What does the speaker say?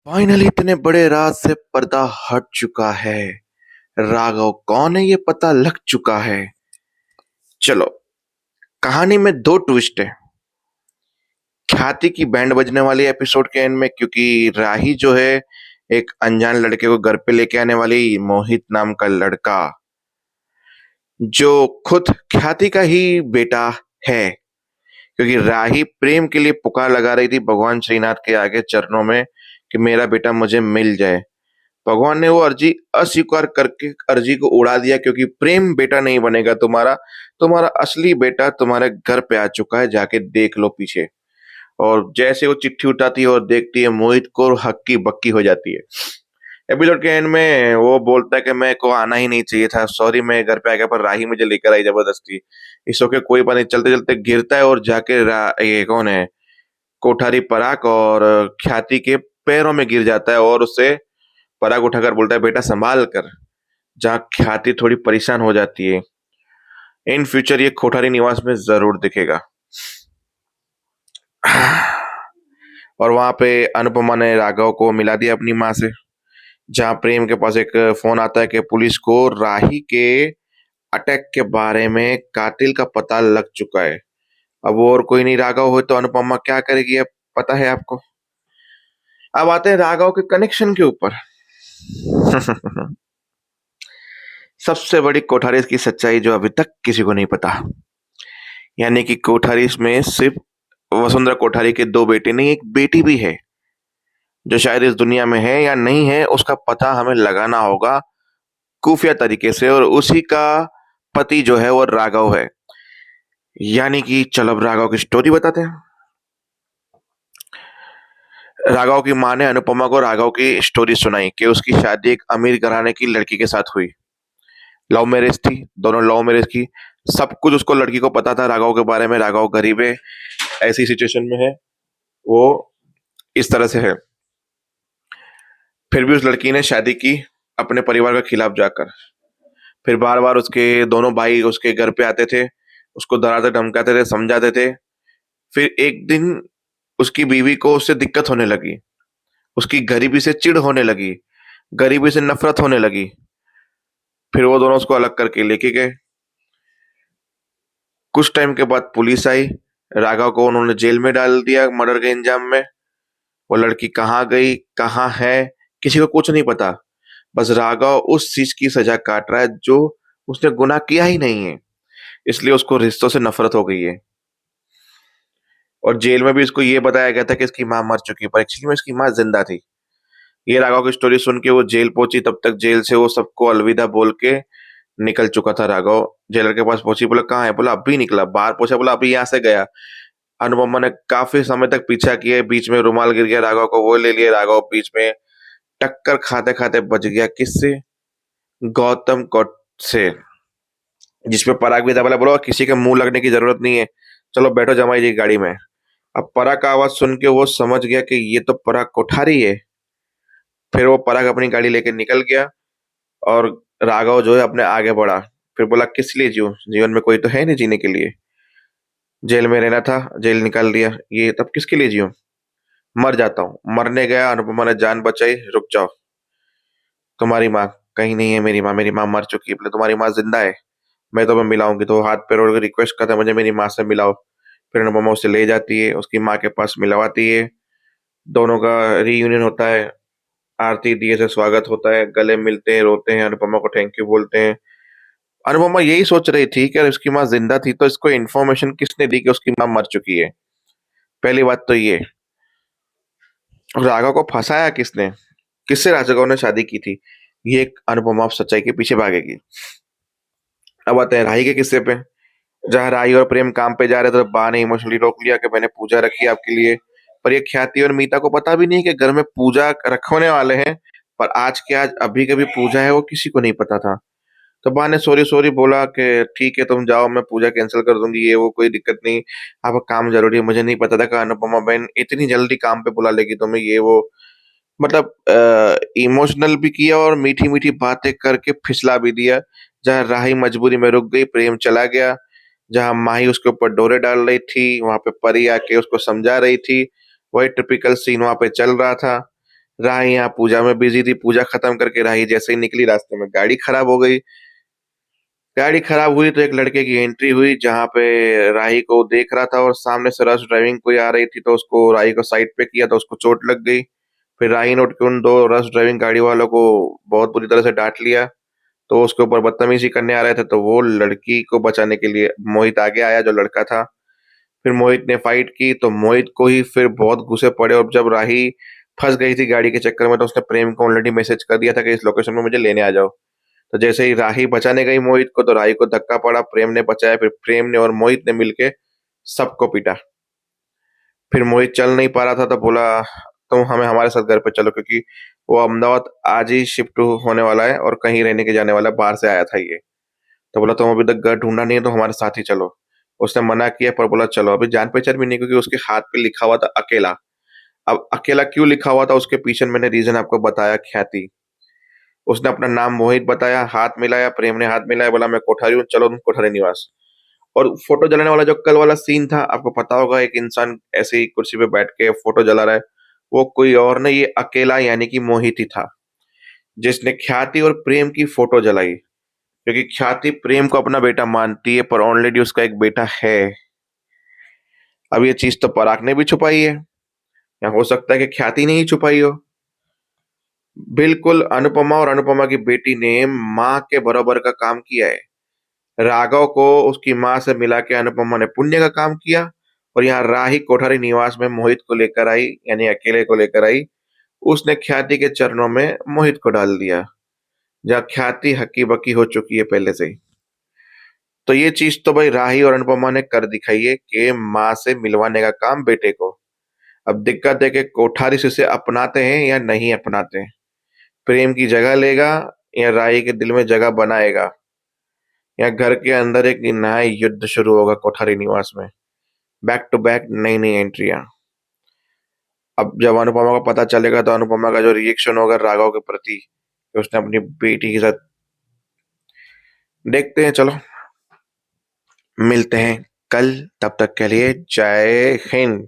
Finally इतने बड़े राज से पर्दा हट चुका है। राघव कौन है ये पता लग चुका है। चलो, कहानी में दो ट्विस्ट है। ख्याति की बैंड बजने वाली एपिसोड के एंड में, क्योंकि राही जो है एक अनजान लड़के को घर पे लेके आने वाली मोहित नाम का लड़का, जो खुद ख्याति का ही बेटा है। क्योंकि राही प्रेम के लिए पुकार लगा रही थी भगवान श्रीनाथ के आगे चरणों में कि मेरा बेटा मुझे मिल जाए। भगवान ने वो अर्जी अस्वीकार करके अर्जी को उड़ा दिया, क्योंकि प्रेम बेटा नहीं बनेगा तुम्हारा। तुम्हारा असली बेटा तुम्हारे घर पे आ चुका है, जाके देख लो पीछे। और जैसे वो चिट्ठी उठाती है और देखती है मोहित को, और हक्की बक्की हो जाती है। एपिसोड के एंड में वो बोलता है कि मैं को आना ही नहीं चाहिए था, सॉरी मैं घर पे आ गया, पर राही मुझे लेकर आई जबरदस्ती। इस ओके कोई बात नहीं, चलते चलते गिरता है और जाके ये कौन है, कोठारी पराग और ख्याति के पैरों में गिर जाता है, और उससे पराग उठाकर बोलता है बेटा संभाल कर। जहाँ ख्याति थोड़ी परेशान हो जाती है। इन फ्यूचर ये कोठारी निवास में जरूर दिखेगा। और वहां पे अनुपमा ने राघव को मिला दिया अपनी माँ से। जहाँ प्रेम के पास एक फोन आता है कि पुलिस को राही के अटैक के बारे में कातिल का पता लग चुका है। अब वो और कोई नहीं राघव हो तो अनुपमा क्या करेगी, अब पता है आपको। अब आते हैं राघव के कनेक्शन के ऊपर। सबसे बड़ी कोठारीस की सच्चाई जो अभी तक किसी को नहीं पता, यानी कि कोठारीस में सिर्फ वसुंधरा कोठारी के दो बेटे नहीं, एक बेटी भी है जो शायद इस दुनिया में है या नहीं है, उसका पता हमें लगाना होगा खुफिया तरीके से। और उसी का पति जो है वो राघव है। यानी कि चलो अब राघव की स्टोरी बताते हैं। राघव की माँ ने अनुपमा को राघव की स्टोरी सुनाई कि उसकी शादी एक अमीर घराने की लड़की के साथ हुई। लव मैरिज थी, दोनों लव मैरिज की। सब कुछ उसको लड़की को पता था राघव के बारे में। राघव गरीब है, ऐसी सिचुएशन में है, वो इस तरह से है। फिर भी उस लड़की ने शादी की अपने परिवार के खिलाफ जाकर। फिर बार बार उसके दोनों भाई उसके घर पे आते थे, उसको डराते धमकाते थे, समझाते थे। फिर एक दिन उसकी बीवी को उससे दिक्कत होने लगी, उसकी गरीबी से चिढ़ होने लगी, गरीबी से नफरत होने लगी। फिर वो दोनों उसको अलग करके लेके गए। कुछ टाइम के बाद पुलिस आई, राघव को उन्होंने जेल में डाल दिया मर्डर के इंजाम में। वो लड़की कहाँ गई, कहाँ है, किसी को कुछ नहीं पता। बस राघव उस चीज की सजा काट रहा है जो उसने गुनाह किया ही नहीं है, इसलिए उसको रिश्तों से नफरत हो गई है। और जेल में भी इसको ये बताया गया था कि इसकी माँ मर चुकी है, पर एक्चुअली में इसकी माँ जिंदा थी। ये राघव की स्टोरी सुन के वो जेल पहुंची, तब तक जेल से वो सबको अलविदा बोल के निकल चुका था राघव। जेलर के पास पहुंची, बोला कहाँ है, बोला अभी निकला। बाहर पहुंचा, बोला अभी यहाँ से गया। अनुपमा ने काफी समय तक पीछा किया, बीच में रुमाल गिर गया राघव को, वो ले लिया। राघव बीच में टक्कर खाते खाते बच गया, किससे, गौतम कोट से, जिसपे पराग भी था। बोला बोलो किसी के मुंह लगने की जरूरत नहीं है, चलो बैठो जमाई जी गाड़ी में। अब पराग का आवाज सुन के वो समझ गया कि ये तो पराग कोठारी है। फिर वो पराग अपनी गाड़ी लेके निकल गया और राघव जो है अपने आगे बढ़ा। फिर बोला किस लिए जीऊं, जीवन में कोई तो है नहीं जीने के लिए। जेल में रहना था, जेल निकाल दिया, ये तब किसके लिए जीऊं, मर जाता हूँ। मरने गया, अनुपमा ने जान बचाई। रुक जाओ, तुम्हारी माँ कहीं नहीं है, मेरी माँ, मेरी माँ मर चुकी है। बोले तुम्हारी माँ जिंदा है, मैं तुम्हें मिलाऊंगी। तो वो हाथ पैर जोड़ के रिक्वेस्ट करता है मुझे मेरी माँ से मिलाओ। फिर अनुपमा उसे ले जाती है, उसकी माँ के पास मिलवाती है। दोनों का रीयूनियन होता है, आरती दिए से स्वागत होता है, गले मिलते हैं, रोते हैं, अनुपमा को थैंक यू बोलते हैं। अनुपमा यही सोच रही थी कि अगर उसकी माँ जिंदा थी तो इसको इन्फॉर्मेशन किसने दी कि उसकी माँ मर चुकी है। पहली बात तो ये। राघव को फंसाया किसने, किससे राघव ने शादी की थी, ये एक अनुपमा सच्चाई के पीछे भागेगी। अब आते हैं राही के किस्से पे। जहाँ राही और प्रेम काम पे जा रहे थे तो बा ने इमोशनली रोक लिया कि मैंने पूजा रखी है आपके लिए। पर ये ख्याति और मीता को पता भी नहीं कि घर में पूजा रखने वाले हैं। पर आज के आज अभी कभी पूजा है वो किसी को नहीं पता था। तो बा ने सॉरी सॉरी बोला कि ठीक है तुम जाओ, मैं पूजा कैंसिल कर दूंगी, ये वो कोई दिक्कत नहीं, आपका काम जरूरी है। मुझे नहीं पता था कि अनुपमा बहन इतनी जल्दी काम पे बुला लेगी तुम्हें, ये वो। मतलब इमोशनल भी किया और मीठी मीठी बातें करके फिसला भी दिया। जहाँ राही मजबूरी में रुक गई, प्रेम चला गया। जहाँ माही उसके ऊपर डोरे डाल रही थी, वहां पे परी आके उसको समझा रही थी। वही टिपिकल सीन वहां पे चल रहा था। राही यहाँ पूजा में बिजी थी। पूजा खत्म करके राही जैसे ही निकली, रास्ते में गाड़ी खराब हो गई। गाड़ी खराब हुई तो एक लड़के की एंट्री हुई, जहाँ पे राही को देख रहा था और सामने से रश ड्राइविंग कोई आ रही थी, तो उसको राही को साइड पे किया तो उसको चोट लग गई। फिर राही ने उठ के उन 2 रश ड्राइविंग गाड़ी वालों को बहुत बुरी तरह से डाँट लिया। तो उसके ऊपर बदतमीजी करने आ रहे थे, तो वो लड़की को बचाने के लिए मोहित आगे आया, जो लड़का था। फिर मोहित ने फाइट की, तो मोहित को ही फिर बहुत गुस्से पड़े, और जब राही फंस गई थी गाड़ी के चक्कर में, तो उसने प्रेम को ऑलरेडी मैसेज कर दिया था कि इस लोकेशन में मुझे लेने आ जाओ। तो जैसे ही राही बचाने गई मोहित को, तो राही को धक्का पड़ा, प्रेम ने बचाया। फिर प्रेम ने और मोहित ने मिलके सबको पीटा। फिर मोहित चल नहीं पा रहा था, तो बोला तुम हमें हमारे साथ घर पे चलो, क्योंकि वो अहमदाबाद आज ही शिफ्ट होने वाला है और कहीं रहने के जाने वाला है, बाहर से आया था ये। तो बोला तुम अभी तक घर ढूंढा नहीं है, तो हमारे साथ ही चलो। उसने मना किया, पर बोला चलो। अभी जान पहचान भी नहीं, क्योंकि उसके हाथ पे लिखा हुआ था अकेला। अब अकेला क्यों लिखा हुआ था, उसके पीछे मैंने रीजन आपको बताया, ख्याति। उसने अपना नाम मोहित बताया, हाथ मिलाया, प्रेम ने हाथ मिलाया, बोला मैं कोठारी हूँ, चलो तुम कोठारी निवास। और फोटो जलाने वाला जो कल वाला सीन था, आपको पता होगा, एक इंसान ऐसे ही कुर्सी पे बैठ के फोटो जला रहा है, वो कोई और नहीं, ये अकेला यानी कि मोहित ही था, जिसने ख्याति और प्रेम की फोटो जलाई। क्योंकि ख्याति प्रेम को अपना बेटा मानती है, पर ऑलरेडी उसका एक बेटा है। अब ये चीज तो पराग ने भी छुपाई है, या हो सकता है कि ख्याति ने ही छुपाई हो। बिल्कुल, अनुपमा और अनुपमा की बेटी ने माँ के बराबर का काम किया है। राघव को उसकी माँ से मिला के अनुपमा ने पुण्य का काम किया, और यहाँ राही कोठारी निवास में मोहित को लेकर आई, यानी अकेले को लेकर आई। उसने ख्याति के चरणों में मोहित को डाल दिया, जहाँ ख्याति हक्की बक्की हो चुकी है पहले से ही। तो ये चीज तो भाई राही और अनुपमा ने कर दिखाई है कि माँ से मिलवाने का काम बेटे को। अब दिक्कत है कि कोठारी से उसे अपनाते हैं या नहीं अपनाते हैं। प्रेम की जगह लेगा या राही के दिल में जगह बनाएगा, या घर के अंदर एक नया युद्ध शुरू होगा कोठारी निवास में। बैक टू बैक नई नई एंट्रियां। अब जब अनुपमा को पता चलेगा, तो अनुपमा का जो रिएक्शन होगा राघव के प्रति, कि उसने अपनी बेटी के साथ, देखते हैं। चलो मिलते हैं कल, तब तक के लिए जय हिंद।